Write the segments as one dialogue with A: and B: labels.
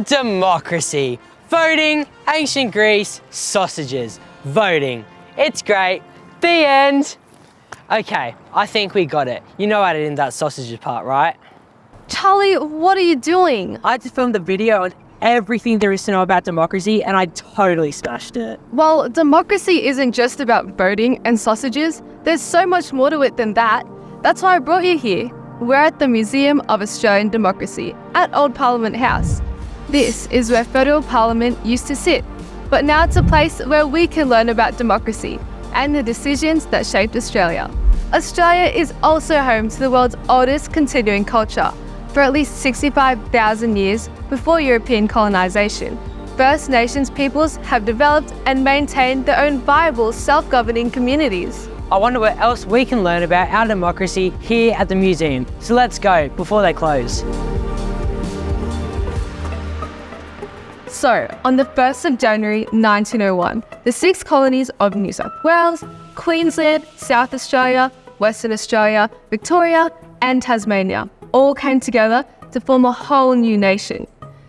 A: Democracy. Voting, ancient Greece, sausages. Voting. It's great. The end. Okay, I think we got it. You know I did in that sausages part, right?
B: Charlie, what are you doing?
A: I just filmed a video on everything there is to know about democracy and I totally smashed it.
B: Well, democracy isn't just about voting and sausages. There's so much more to it than that. That's why I brought you here. We're at the Museum of Australian Democracy at Old Parliament House. This is where federal parliament used to sit, but now it's a place where we can learn about democracy and the decisions that shaped Australia. Australia is also home to the world's oldest continuing culture. For at least 65,000 years before European colonisation, First Nations peoples have developed and maintained their own viable self-governing communities.
A: I wonder what else we can learn about our democracy here at the museum. So let's go before they close.
B: So, on the 1st of January 1901, the 6 colonies of New South Wales, Queensland, South Australia, Western Australia, Victoria and Tasmania all came together to form a whole new nation.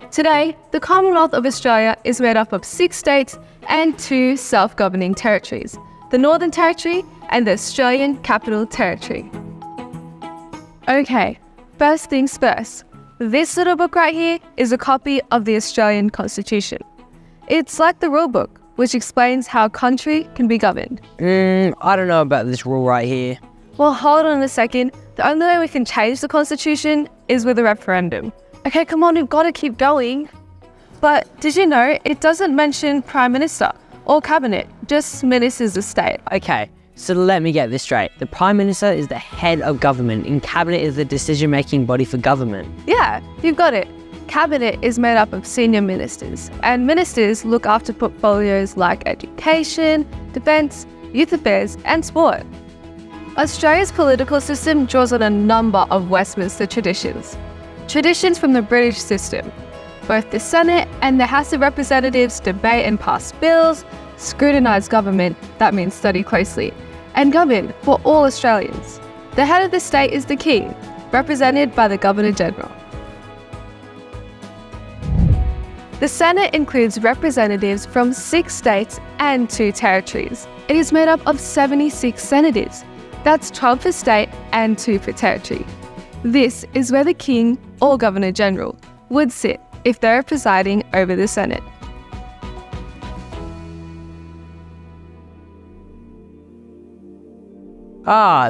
B: Today, the Commonwealth of Australia is made up of 6 states and 2 self-governing territories, the Northern Territory and the Australian Capital Territory. Okay, first things first. This little book right here is a copy of the Australian Constitution. It's like the rule book, which explains how a country can be governed.
A: I don't know about this rule right here.
B: Well, hold on a second. The only way we can change the Constitution is with a referendum. Okay, come on, we've got to keep going. But did you know it doesn't mention Prime Minister or Cabinet, just Ministers of State?
A: Okay, so let me get this straight. The Prime Minister is the head of government and Cabinet is the decision-making body for government.
B: Yeah, you've got it. Cabinet is made up of senior ministers, and ministers look after portfolios like education, defence, youth affairs and sport. Australia's political system draws on a number of Westminster traditions. Traditions from the British system. Both the Senate and the House of Representatives debate and pass bills, scrutinise government, that means study closely, and govern for all Australians. The head of the state is the King, represented by the Governor-General. The Senate includes representatives from 6 states and 2 territories. It is made up of 76 senators. That's 12 for state and 2 for territory. This is where the King or Governor-General would sit if they were presiding over the Senate.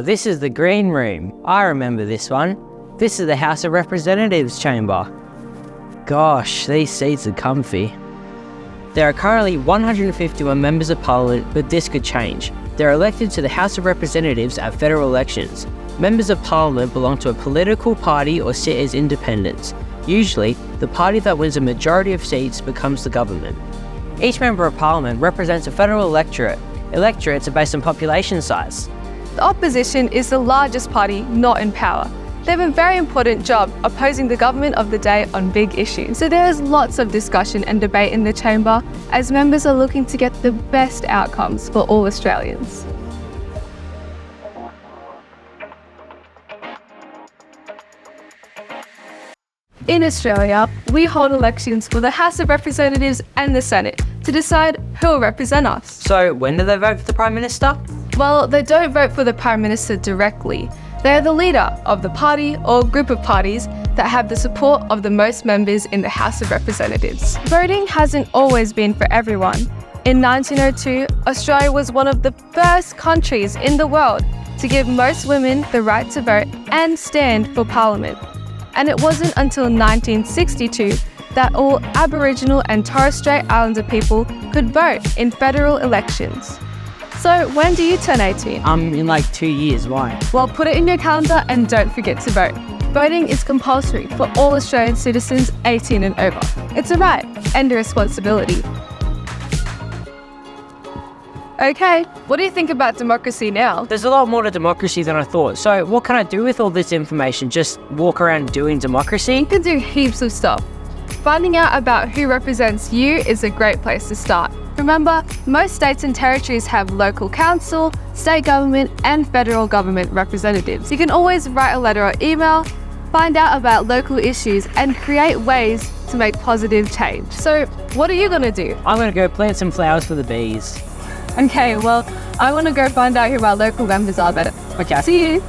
A: This is the green room. I remember this one. This is the House of Representatives chamber. Gosh, these seats are comfy. There are currently 151 members of parliament, but this could change. They're elected to the House of Representatives at federal elections. Members of parliament belong to a political party or sit as independents. Usually, the party that wins a majority of seats becomes the government. Each member of parliament represents a federal electorate. Electorates are based on population size.
B: The opposition is the largest party not in power. They have a very important job opposing the government of the day on big issues. So there is lots of discussion and debate in the chamber as members are looking to get the best outcomes for all Australians. In Australia, we hold elections for the House of Representatives and the Senate to decide who will represent us.
A: So when do they vote for the Prime Minister?
B: Well, they don't vote for the Prime Minister directly. They are the leader of the party or group of parties that have the support of the most members in the House of Representatives. Voting hasn't always been for everyone. In 1902, Australia was one of the first countries in the world to give most women the right to vote and stand for Parliament. And it wasn't until 1962 that all Aboriginal and Torres Strait Islander people could vote in federal elections. So when do you turn 18?
A: In like 2 years, why?
B: Well, put it in your calendar and don't forget to vote. Voting is compulsory for all Australian citizens 18 and over. It's a right and a responsibility. Okay, what do you think about democracy now?
A: There's a lot more to democracy than I thought. So what can I do with all this information? Just walk around doing democracy?
B: You can do heaps of stuff. Finding out about who represents you is a great place to start. Remember, most states and territories have local council, state government and federal government representatives. You can always write a letter or email, find out about local issues and create ways to make positive change. So what are you going to do?
A: I'm going to go plant some flowers for the bees.
B: Okay, well, I want to go find out who our local members are better.
A: Okay.
B: See you.